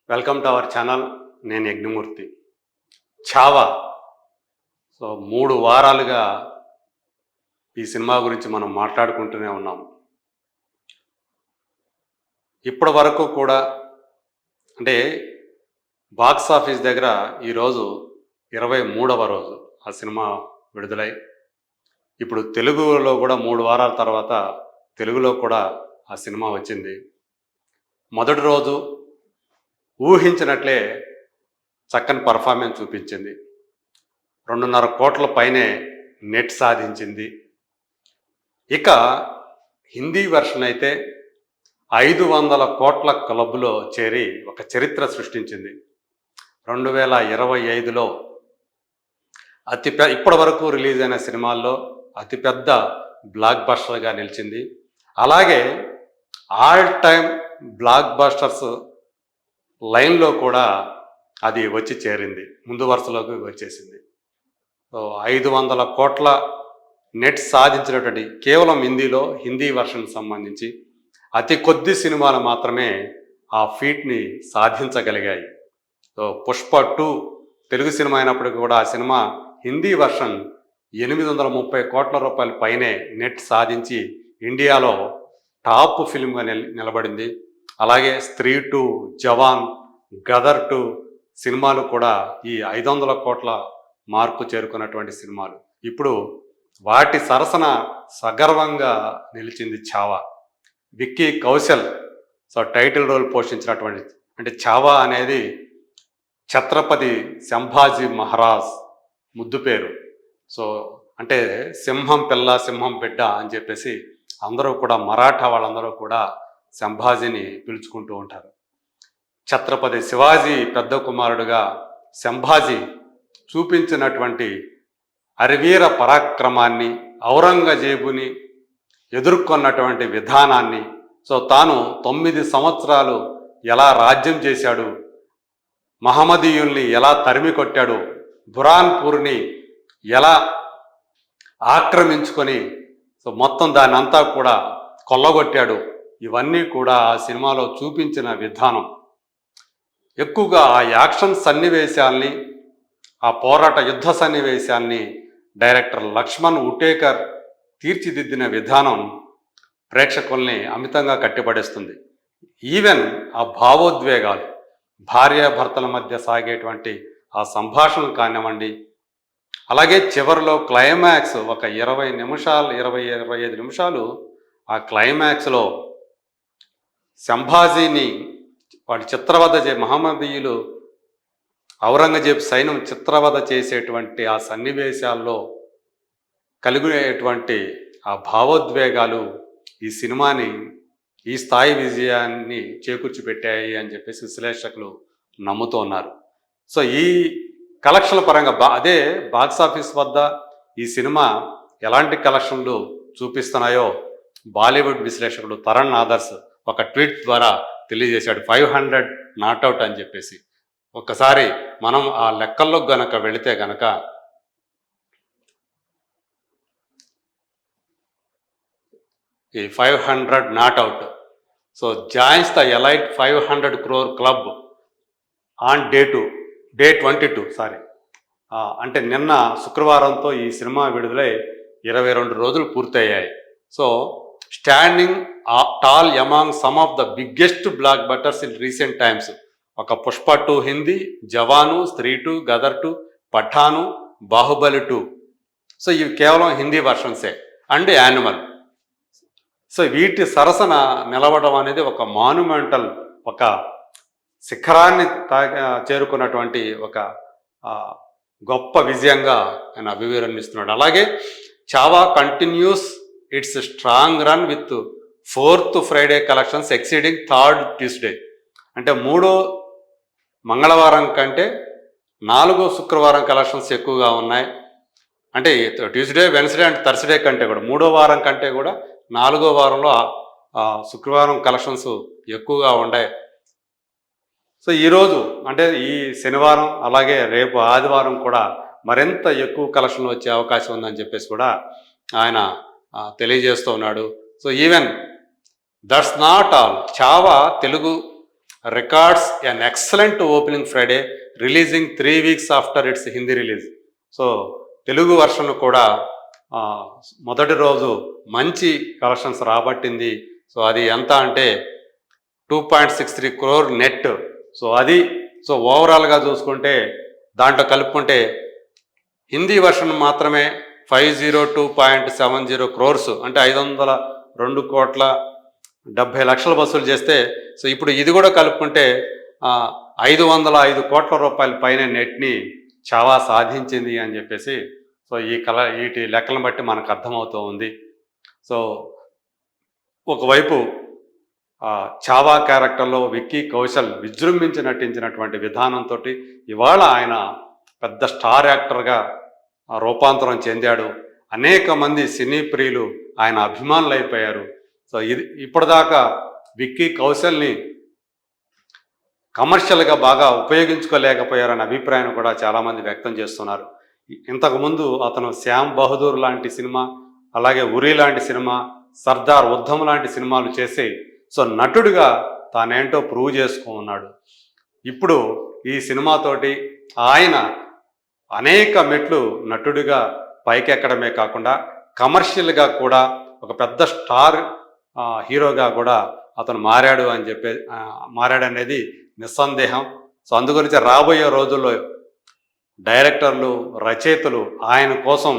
Welcome to our channel. నేను Yagnamurthy. Chhaava. So 3 వారాలుగా ఈ సినిమా గురించి మనం మాట్లాడుకుంటూనే ఉన్నాం. ఇప్పటి వరకు కూడా అంటే బాక్స్ ఆఫీస్ దగ్గర ఈరోజు 23వ రోజు ఆ సినిమా విడుదలై, ఇప్పుడు తెలుగులో కూడా 3 వారాల తర్వాత తెలుగులో కూడా ఆ సినిమా వచ్చింది. మొదటి రోజు ఊహించినట్లే చక్కని పర్ఫార్మెన్స్ చూపించింది. 2.5 కోట్ల పైనే నెట్ సాధించింది. ఇక హిందీ వెర్షన్ అయితే 500 కోట్ల క్లబ్లో చేరి ఒక చరిత్ర సృష్టించింది. 2025లో ఇప్పటి వరకు రిలీజ్ అయిన సినిమాల్లో అతిపెద్ద బ్లాక్ బస్టర్గా నిలిచింది. అలాగే ఆల్ టైమ్ బ్లాక్ బస్టర్స్ లైన్లో కూడా అది వచ్చి చేరింది, ముందు వరుసలోకి వచ్చేసింది. సో 500 కోట్ల నెట్ సాధించినటువంటి కేవలం హిందీ వెర్షన్ సంబంధించి అతి కొద్ది సినిమాలు మాత్రమే ఆ ఫీట్ని సాధించగలిగాయి. సో పుష్ప 2 తెలుగు సినిమా అయినప్పటికీ కూడా ఆ సినిమా హిందీ వెర్షన్ 830 కోట్ల రూపాయల పైనే నెట్ సాధించి ఇండియాలో టాప్ ఫిల్మ్గా నిలబడింది. అలాగే స్త్రీ 2, జవాన్, గదర్ 2 సినిమాలు కూడా ఈ 500 కోట్ల మార్కు చేరుకున్నటువంటి సినిమాలు. ఇప్పుడు వాటి సరసన సగర్వంగా నిలిచింది Chhaava. Vicky Kaushal so title role పోషించినటువంటి, అంటే ఛావా అనేది ఛత్రపతి సంభాజీ మహారాజ్ ముద్దు పేరు. సో అంటే సింహం పిల్ల సింహం బిడ్డ అని చెప్పేసి అందరూ కూడా, మరాఠా వాళ్ళందరూ కూడా సంభాజీని పిలుచుకుంటూ ఉంటారు. ఛత్రపతి శివాజీ పెద్ద కుమారుడుగా సంభాజీ చూపించినటువంటి అరివీర పరాక్రమాన్ని, ఔరంగజేబుని ఎదుర్కొన్నటువంటి విధానాన్ని, సో తాను 9 సంవత్సరాలు ఎలా రాజ్యం చేశాడు, మహమ్మదీయుల్ని ఎలా తరిమి కొట్టాడు, బురాన్పూర్ని ఎలా ఆక్రమించుకొని సో మొత్తం దాన్ని అంతా కూడా కొల్లగొట్టాడు, ఇవన్నీ కూడా ఆ సినిమాలో చూపించిన విధానం. ఎక్కువగా ఆ యాక్షన్ సన్నివేశాల్ని, ఆ పోరాట యుద్ధ సన్నివేశాల్ని డైరెక్టర్ లక్ష్మణ్ ఉటేకర్ తీర్చిదిద్దిన విధానం ప్రేక్షకుల్ని అమితంగా కట్టిపడేస్తుంది. ఈవెన్ ఆ భావోద్వేగాలు, భార్యాభర్తల మధ్య సాగేటువంటి ఆ సంభాషణలు కానివ్వండి, అలాగే చివరిలో క్లైమాక్స్ ఒక 25 నిమిషాలు ఆ క్లైమాక్స్లో సంభాజీని వాడి చిత్రవద మహమ్మదీయులు ఔరంగజేబు సైన్యం చిత్రవద చేసేటువంటి ఆ సన్నివేశాల్లో కలిగేటువంటి ఆ భావోద్వేగాలు ఈ సినిమాని ఈ స్థాయి విజయాన్ని చేకూర్చిపెట్టాయి అని చెప్పేసి విశ్లేషకులు నమ్ముతూ ఉన్నారు. సో ఈ కలెక్షన్ల పరంగా అదే బాక్స్ ఆఫీస్ వద్ద ఈ సినిమా ఎలాంటి కలెక్షన్లు చూపిస్తున్నాయో బాలీవుడ్ విశ్లేషకుడు తరణ్ ఆదర్శ్ ఒక ట్వీట్ ద్వారా తెలియజేశాడు. 500 నాట్అవుట్ అని చెప్పేసి. ఒక్కసారి మనం ఆ లెక్కల్లో గనక వెళితే గనక ఈ 500 not out so joins the elite 500 crore club on day 22 అంటే నిన్న శుక్రవారంతో ఈ సినిమా విడుదలై 22 రోజులు పూర్తయ్యాయి. So standing tall among some of the biggest black busters in recent times. ఒక పుష్ప 2 హిందీ, జవాను, స్త్రీ 2, గదర్ 2, పఠాను, బాహుబలి 2. సో ఇవి కేవలం హిందీ వర్షన్సే. And Animal. సో వీటి సరసన నిలవడం అనేది ఒక మాన్యుమెంటల్, ఒక శిఖరాన్ని చేరుకున్నటువంటి ఒక గొప్ప విజయంగా ఆయన అభివర్ణిస్తున్నాడు. అలాగే Chhaava continuous it's strong run with 4th Friday collections exceeding 3rd Tuesday. అంటే 3వ మంగళవారం కంటే 4వ శుక్రవారం కలెక్షన్స్ ఎక్కువగా ఉన్నాయి. అంటే ట్యూస్డే, వెన్స్డే అండ్ థర్స్డే కంటే కూడా 3వ వారం కంటే కూడా 4వ వారంలో శుక్రవారం కలెక్షన్స్ ఎక్కువగా ఉన్నాయి. సో ఈరోజు అంటే ఈ శనివారం అలాగే రేపు ఆదివారం కూడా మరింత ఎక్కువ కలెక్షన్లు వచ్చే అవకాశం ఉందని చెప్పేసి కూడా ఆయన తెలియజేస్తూ ఉన్నాడు. So even that's not all. Chhaava Telugu records an excellent opening Friday, releasing 3 weeks after it's Hindi release. So Telugu version కూడా మొదటి రోజు మంచి కలెక్షన్స్ రాబట్టింది. సో అది ఎంత అంటే 2.63 crore నెట్. సో ఓవరాల్గా చూసుకుంటే దాంట్లో కలుపుకుంటే హిందీ వర్షన్ మాత్రమే 502.70 crores, అంటే 502.70 వసూలు చేస్తే, సో ఇప్పుడు ఇది కూడా కలుపుకుంటే 505 కోట్ల రూపాయల పైన నెట్ని చావా సాధించింది అని చెప్పేసి సో వీటి లెక్కలను బట్టి మనకు అర్థమవుతూ ఉంది. సో ఒకవైపు చావా క్యారెక్టర్లో విక్కీ కౌశల్ విజృంభించి నటించినటువంటి విధానంతో ఇవాళ ఆయన పెద్ద స్టార్ యాక్టర్గా రూపాంతరం చెందాడు. అనేక మంది సినీ ప్రియులు ఆయన అభిమానులు అయిపోయారు. సో ఇప్పటిదాకా విక్కీ కౌశల్ని కమర్షియల్గా బాగా ఉపయోగించుకోలేకపోయారనే అభిప్రాయం కూడా చాలామంది వ్యక్తం చేస్తున్నారు. ఇంతకుముందు అతను శ్యామ్ బహదూర్ లాంటి సినిమా, అలాగే ఉరి లాంటి సినిమా, సర్దార్ ఉద్ధమ్ లాంటి సినిమాలు చేసి సో నటుడిగా తానేంటో ప్రూవ్ చేసుకున్నాడు. ఇప్పుడు ఈ సినిమాతోటి ఆయన అనేక మెట్లు నటుడిగా పైకెక్కడమే కాకుండా కమర్షియల్గా కూడా ఒక పెద్ద స్టార్ హీరోగా కూడా అతను మారాడనేది నిస్సందేహం. సో అందుగురించి రాబోయే రోజుల్లో డైరెక్టర్లు, రచయితలు ఆయన కోసం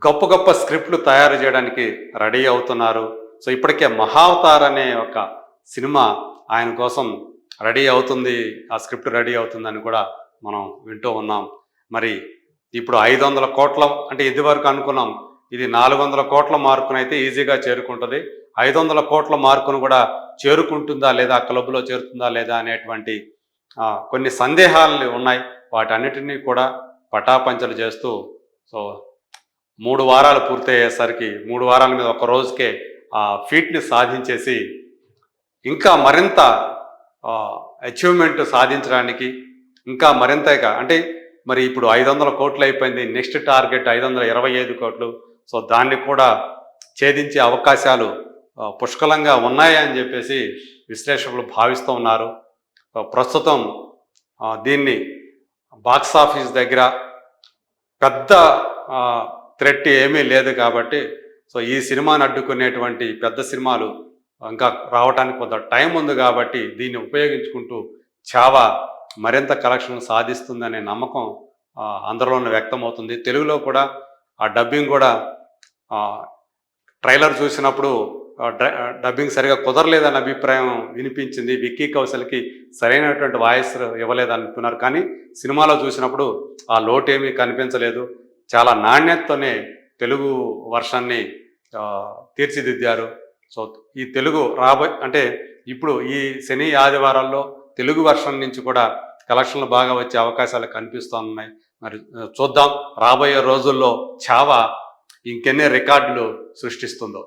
గొప్ప గొప్ప స్క్రిప్ట్లు తయారు చేయడానికి రెడీ అవుతున్నారు. సో ఇప్పటికే మహావతార్ అనే ఒక సినిమా ఆయన కోసం రెడీ అవుతుంది, ఆ స్క్రిప్ట్ రెడీ అవుతుందని కూడా మనం వింటూ ఉన్నాం. మరి ఇప్పుడు 500 కోట్ల అంటే ఇదివరకు అనుకున్నాం ఇది 400 కోట్ల మార్కునైతే ఈజీగా చేరుకుంటుంది, 500 కోట్ల మార్కును కూడా చేరుకుంటుందా లేదా, క్లబ్లో చేరుతుందా లేదా అనేటువంటి కొన్ని సందేహాలు ఉన్నాయి. వాటన్నిటినీ కూడా పటాపంచలు చేస్తూ సో 3 వారాలు పూర్తయ్యేసరికి 3 వారాల మీద ఒక రోజుకే ఆ ఫీట్ని సాధించేసి ఇంకా మరింత అచీవ్మెంట్ సాధించడానికి ఇంకా మరింతగా అంటే మరి ఇప్పుడు 500 కోట్లు అయిపోయింది, నెక్స్ట్ టార్గెట్ 525 కోట్లు. సో దాన్ని కూడా ఛేదించే అవకాశాలు పుష్కలంగా ఉన్నాయి అని చెప్పేసి విశ్లేషకులు భావిస్తూ ఉన్నారు. ప్రస్తుతం దీన్ని బాక్స్ ఆఫీస్ దగ్గర పెద్ద థ్రెట్ ఏమీ లేదు కాబట్టి సో ఈ సినిమాని అడ్డుకునేటువంటి పెద్ద సినిమాలు ఇంకా రావడానికి కొంత టైం ఉంది కాబట్టి దీన్ని ఉపయోగించుకుంటూ చావా మరింత కలెక్షన్ సాధిస్తుందనే నమ్మకం అందరిలోనే వ్యక్తమవుతుంది. తెలుగులో కూడా ఆ డబ్బింగ్ కూడా ట్రైలర్ చూసినప్పుడు డబ్బింగ్ సరిగా కుదరలేదన్న అభిప్రాయం వినిపించింది. విక్కీ కౌశల్కి సరైనటువంటి వాయిస్ ఇవ్వలేదనుకున్నారు, కానీ సినిమాలో చూసినప్పుడు ఆ లోటు ఏమీ కనిపించలేదు. చాలా నాణ్యతతోనే తెలుగు వర్షన్ని తీర్చిదిద్దారు. సో ఈ తెలుగు అంటే ఇప్పుడు ఈ శని ఆదివారాల్లో తెలుగు వర్షన్ నుంచి కూడా కలెక్షన్లు బాగా వచ్చే అవకాశాలు కనిపిస్తూ ఉన్నాయి. మరి చూద్దాం రాబోయే రోజుల్లో చావా ఇంకెన్ని రికార్డులు సృష్టిస్తుందో.